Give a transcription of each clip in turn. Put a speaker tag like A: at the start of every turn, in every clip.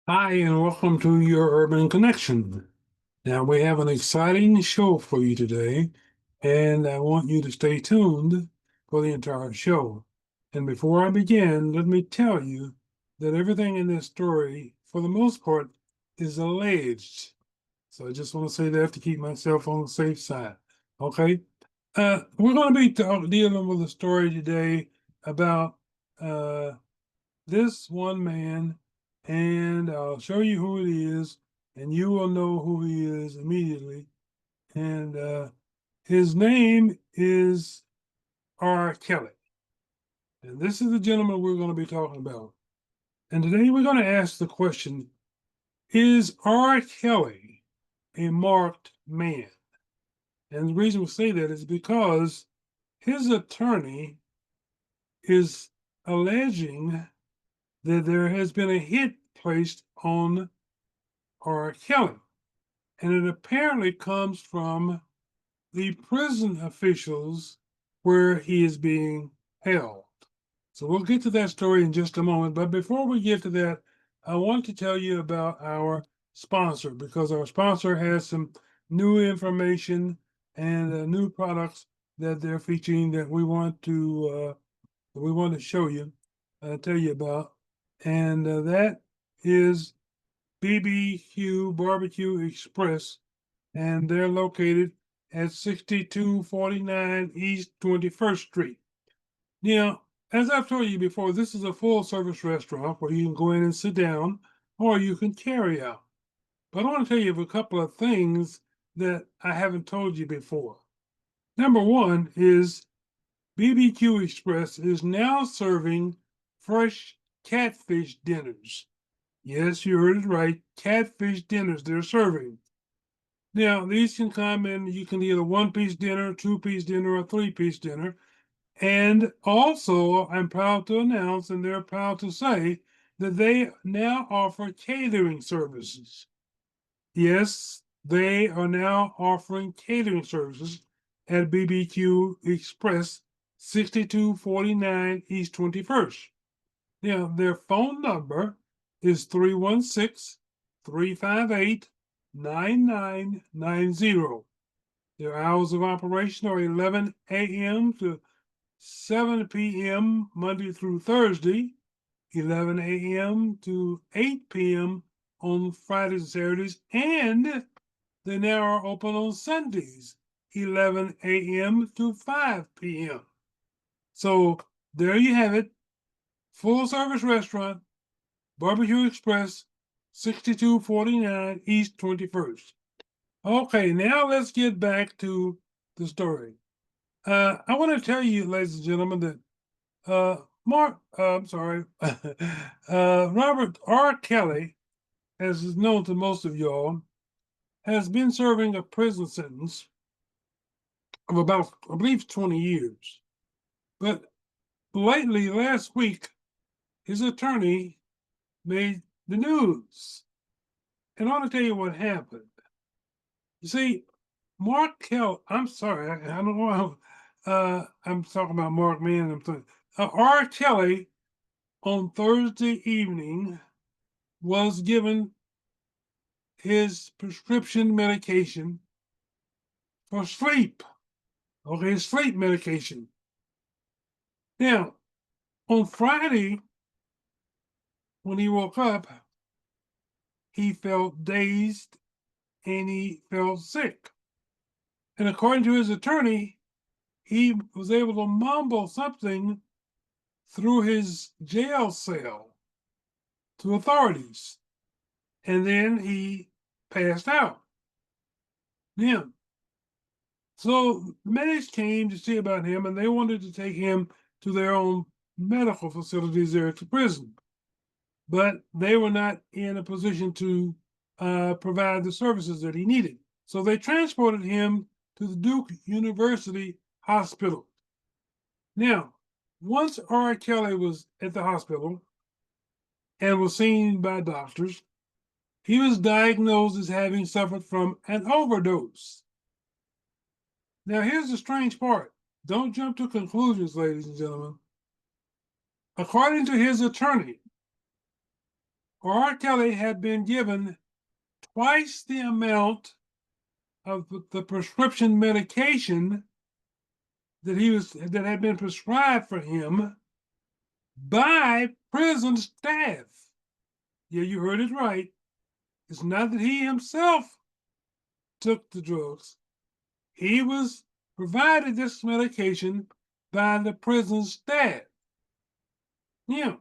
A: Hi, and welcome to your Urban Connection. Now, we have an exciting show for you today, and I want you to stay tuned for the entire show. And before I begin, let me tell you that everything in this story, for the most part, is alleged. So I just want to say that to keep myself on the safe side. Okay? We're going to be dealing with a story today about uh, this one man, and I'll show you who it is, and you will know who he is immediately. And his name is R. Kelly. And this is the gentleman we're going to be talking about. And today we're going to ask the question: is R. Kelly a marked man? And the reason we say that is because his attorney is alleging that there has been a hit placed on R. Kelly. And it apparently comes from the prison officials where he is being held. So we'll get to that story in just a moment. But before we get to that, I want to tell you about our sponsor because our sponsor has some new information and new products that they're featuring that we want to show you, tell you about, and that is BBQ Barbecue Express, and they're located at 6249 East 21st Street. Now, as I've told you before, this is a full service restaurant where you can go in and sit down or you can carry out. But I want to tell you of a couple of things that I haven't told you before. Number one is BBQ Express is now serving fresh catfish dinners. Yes, you heard it right. Catfish dinners they're serving. Now, these can come in, you can either one-piece dinner, two-piece dinner, or three-piece dinner. And also, I'm proud to announce, and they're proud to say, that they now offer catering services. Yes, they are now offering catering services at BBQ Express, 6249 East 21st. Now, their phone number is 316 358 9990. Their hours of operation are 11 a.m. to 7 p.m. Monday through Thursday, 11 a.m. to 8 p.m. on Fridays and Saturdays, and they now are open on Sundays, 11 a.m. to 5 p.m. So there you have it. Full service restaurant, Barbecue Express, 6249 East 21st. Okay, now let's get back to the story. I want to tell you, ladies and gentlemen, that I'm sorry, Robert R. Kelly, as is known to most of y'all, has been serving a prison sentence of about, I believe, 20 years. But lately, last week, his attorney made the news. And I want to tell you what happened. You see, Mark Kelly, I'm sorry, I don't know how, I'm talking about Mark Mann. R. Kelly on Thursday evening was given his prescription medication for sleep. Okay, sleep medication. Now, on Friday, when he woke up, he felt dazed and he felt sick. And according to his attorney, he was able to mumble something through his jail cell to authorities. And then he passed out. Now, so the medics came to see about him and they wanted to take him to their own medical facilities there at the prison. But they were not in a position to provide the services that he needed. So they transported him to the Duke University Hospital. Now, once R. Kelly was at the hospital and was seen by doctors, he was diagnosed as having suffered from an overdose. Now, here's the strange part. Don't jump to conclusions, ladies and gentlemen. According to his attorney, R. Kelly had been given twice the amount of the prescription medication that had been prescribed for him by prison staff. Yeah, you heard it right. It's not that he himself took the drugs. He was provided this medication by the prison staff. Yeah.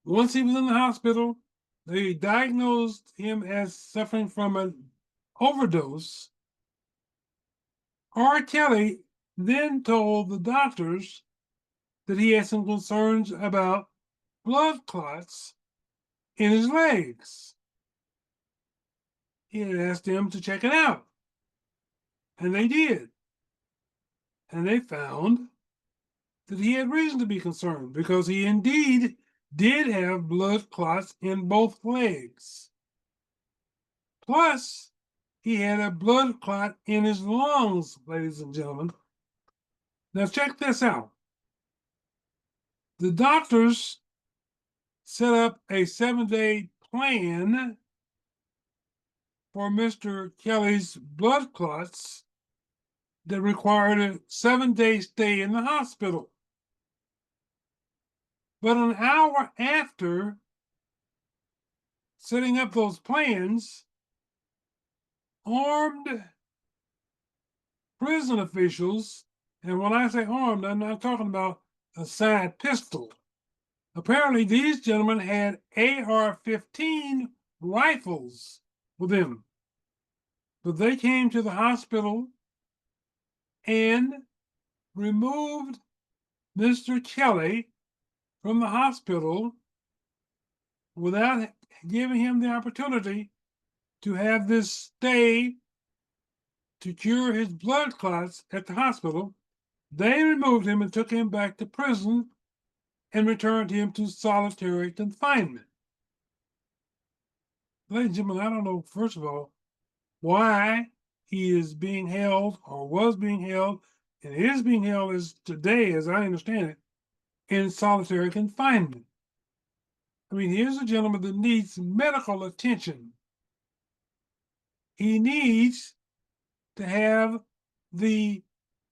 A: Once he was in the hospital, they diagnosed him as suffering from an overdose. R. Kelly then told the doctors that he had some concerns about blood clots in his legs. He had asked them to check it out, and they did. And they found that he had reason to be concerned because he indeed did have blood clots in both legs. Plus, he had a blood clot in his lungs, ladies and gentlemen. Now, check this out. The doctors set up a 7-day plan for Mr. Kelly's blood clots that required a 7-day stay in the hospital. But an hour after setting up those plans, armed prison officials, and when I say armed, I'm not talking about a side pistol. Apparently, these gentlemen had AR-15 rifles with them. But they came to the hospital and removed Mr. Kelly from the hospital without giving him the opportunity to have this stay to cure his blood clots at the hospital. They removed him and took him back to prison and returned him to solitary confinement. Ladies and gentlemen, I don't know, first of all, why he is being held or was being held and is being held as today, as I understand it, in solitary confinement. I mean, here's a gentleman that needs medical attention. He needs to have the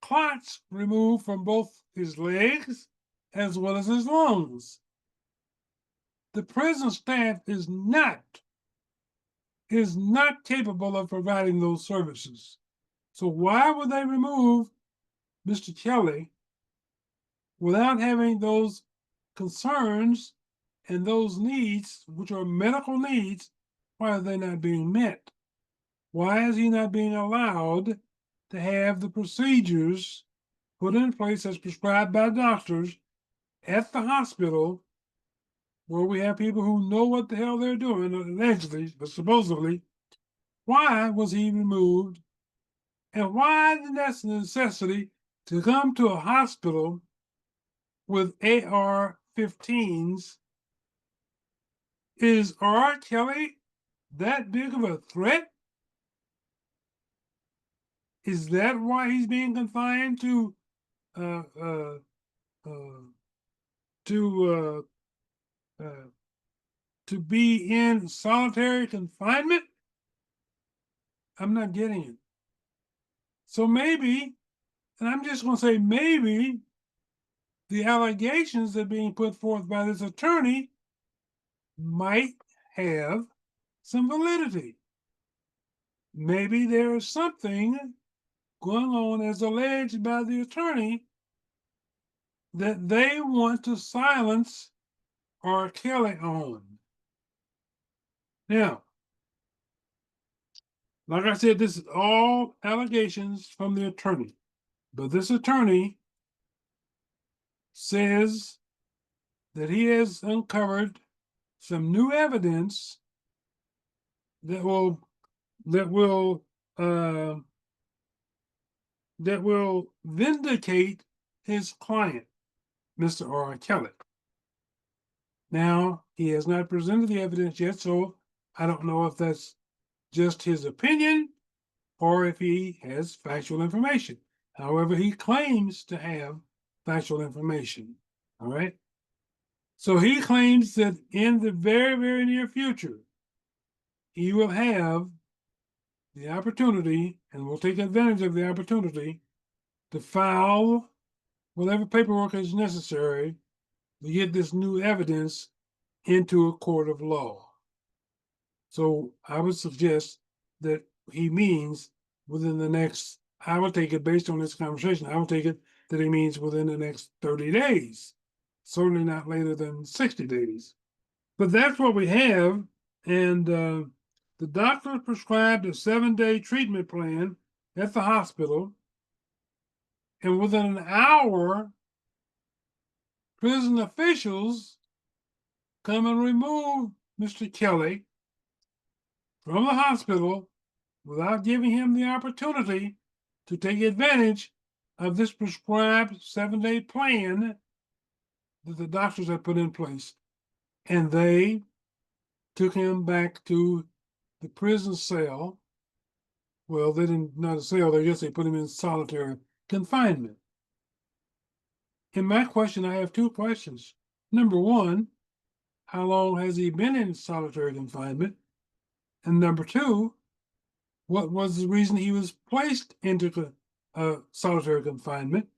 A: clots removed from both his legs as well as his lungs. The prison staff is not capable of providing those services. So why would they remove Mr. Kelly without having those concerns and those needs, which are medical needs? Why are they not being met? Why is he not being allowed to have the procedures put in place as prescribed by doctors at the hospital, where we have people who know what the hell they're doing, allegedly, but supposedly? Why was he removed? And why the necessity to come to a hospital with AR-15s? Is R. Kelly that big of a threat? Is that why he's being confined to uh, uh, uh, to be in solitary confinement? I'm not getting it. So maybe, and I'm just going to say maybe, the allegations that are being put forth by this attorney might have some validity. Maybe there is something going on, as alleged by the attorney, that they want to silence R. Kelly on. Now, like I said, this is all allegations from the attorney. But this attorney says that he has uncovered some new evidence that will vindicate his client, Mr. R. Kelly. Now, he has not presented the evidence yet, so I don't know if that's just his opinion or if he has factual information. However, he claims to have factual information. All right. So he claims that in the very, very near future, he will have the opportunity and will take advantage of the opportunity to file whatever paperwork is necessary to get this new evidence into a court of law. So I would suggest that he means within the next, I would take it based on this conversation, I would take it that he means within the next 30 days, certainly not later than 60 days. But that's what we have. And the doctor prescribed a 7-day treatment plan at the hospital. And within an hour, prison officials come and remove Mr. Kelly from the hospital without giving him the opportunity to take advantage of this prescribed 7-day plan that the doctors had put in place. And they took him back to the prison cell. Well, they didn't, not a cell, I guess they put him in solitary confinement. In my question, I have two questions. Number one, how long has he been in solitary confinement? And number two, what was the reason he was placed into solitary confinement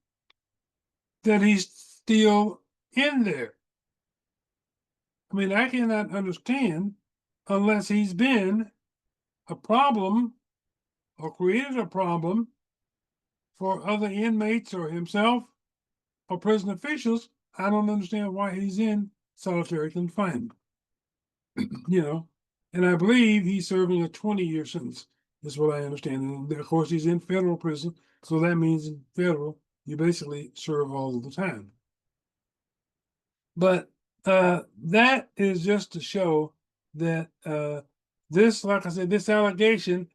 A: that he's still in there? I mean, I cannot understand unless he's been a problem or created a problem for other inmates or himself or prison officials. I don't understand why he's in solitary confinement. You know, and I believe he's serving a 20-year sentence, is what I understand. And of course, he's in federal prison, so that means in federal, you basically serve all of the time. But that is just to show that this, like I said, this allegation,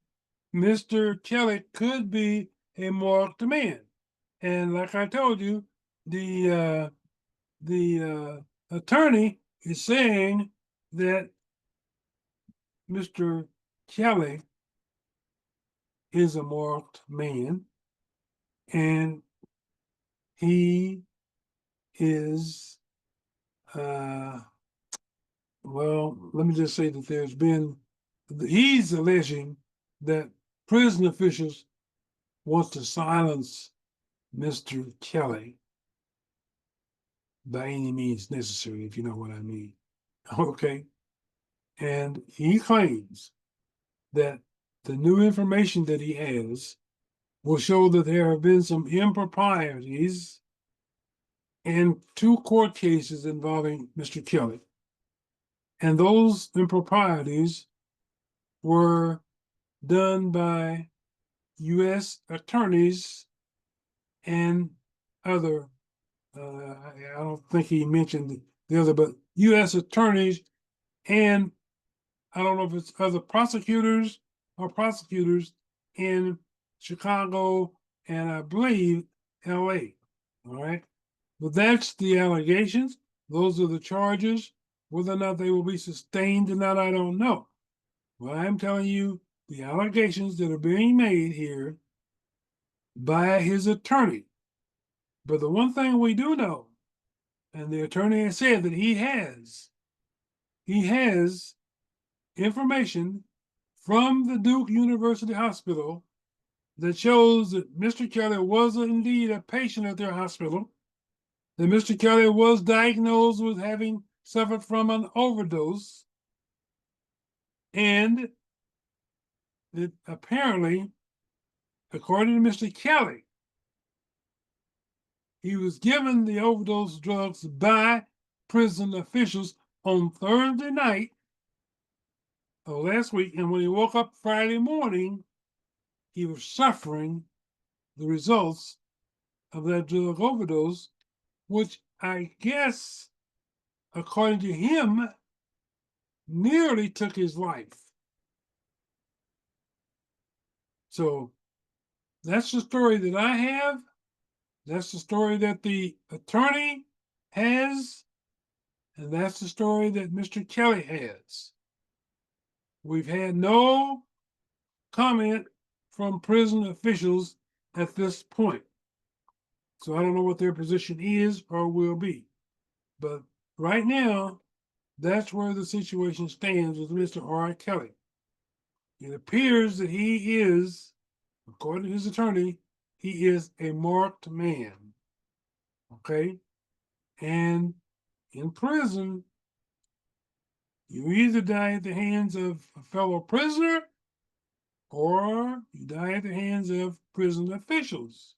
A: Mr. Kelly could be a marked man. And like I told you, the attorney is saying that Mr. Kelly is a marked man, and he is, well, let me just say that he's alleging that prison officials want to silence Mr. Kelly by any means necessary, if you know what I mean. Okay. And he claims that the new information that he has will show that there have been some improprieties in 2 court cases involving Mr. Kelly. And those improprieties were done by U.S. attorneys and other, I don't think he mentioned the other, but U.S. attorneys and I don't know if it's other prosecutors or prosecutors in Chicago and I believe LA. All right. But that's the allegations. Those are the charges. Whether or not they will be sustained or not, I don't know. But I'm telling you the allegations that are being made here by his attorney. But the one thing we do know, and the attorney has said that he has information from the Duke University Hospital that shows that Mr. Kelly was indeed a patient at their hospital, that Mr. Kelly was diagnosed with having suffered from an overdose, and that apparently, according to Mr. Kelly, he was given the overdose drugs by prison officials on Thursday night of last week, and when he woke up Friday morning, he was suffering the results of that drug overdose, which I guess, according to him, nearly took his life. So that's the story that I have. That's the story that the attorney has. And that's the story that Mr. Kelly has. We've had no comment from prison officials at this point. So I don't know what their position is or will be. But right now, that's where the situation stands with Mr. R. Kelly. It appears that he is, according to his attorney, he is a marked man. Okay? And in prison, you either die at the hands of a fellow prisoner or you die at the hands of prison officials.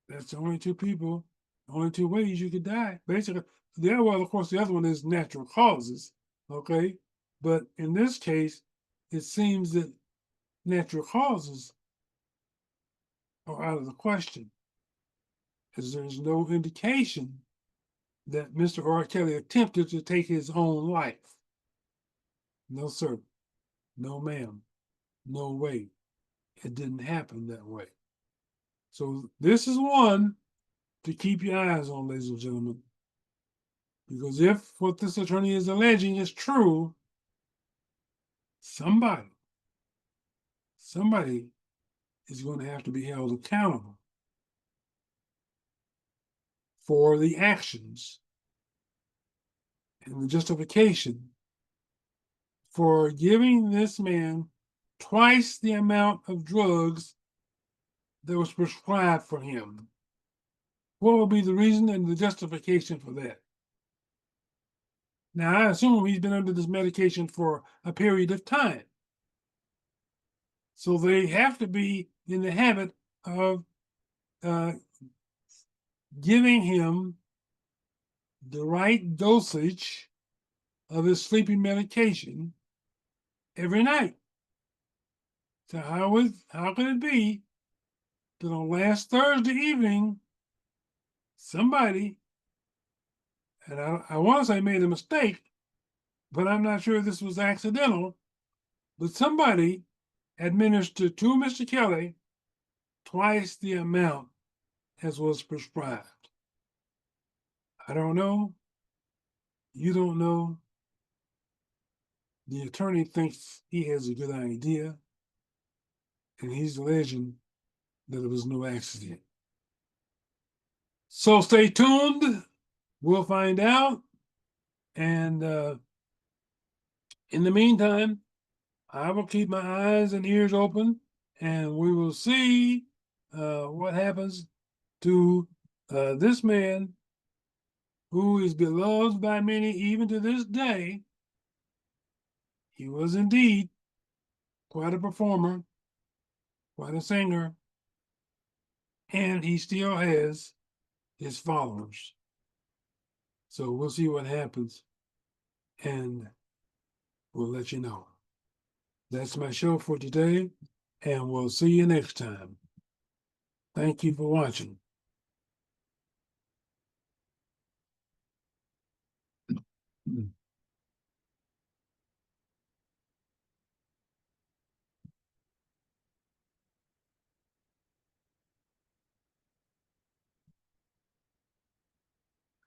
A: That's the only two people, only two ways you could die. Basically, well, of course, the other one is natural causes. Okay? But in this case, it seems that natural causes are out of the question, as there's no indication that Mr. R. Kelly attempted to take his own life. No, sir. No, ma'am. No way. It didn't happen that way. So this is one to keep your eyes on, ladies and gentlemen. Because if what this attorney is alleging is true, somebody is going to have to be held accountable for the actions and the justification for giving this man twice the amount of drugs that was prescribed for him. What will be the reason and the justification for that? Now, I assume he's been under this medication for a period of time. So they have to be in the habit of giving him the right dosage of his sleeping medication every night. So how could it be that on last Thursday evening, somebody, and I want to say made a mistake, but I'm not sure this was accidental, but somebody administered to Mr. Kelly twice the amount as was prescribed. I don't know. You don't know. The attorney thinks he has a good idea, and he's alleging that it was no accident. So stay tuned. We'll find out. And in the meantime, I will keep my eyes and ears open, and we will see what happens to this man who is beloved by many even to this day. He was indeed quite a performer, quite a singer, and he still has his followers. So we'll see what happens, and we'll let you know. That's my show for today, and we'll see you next time. Thank you for watching.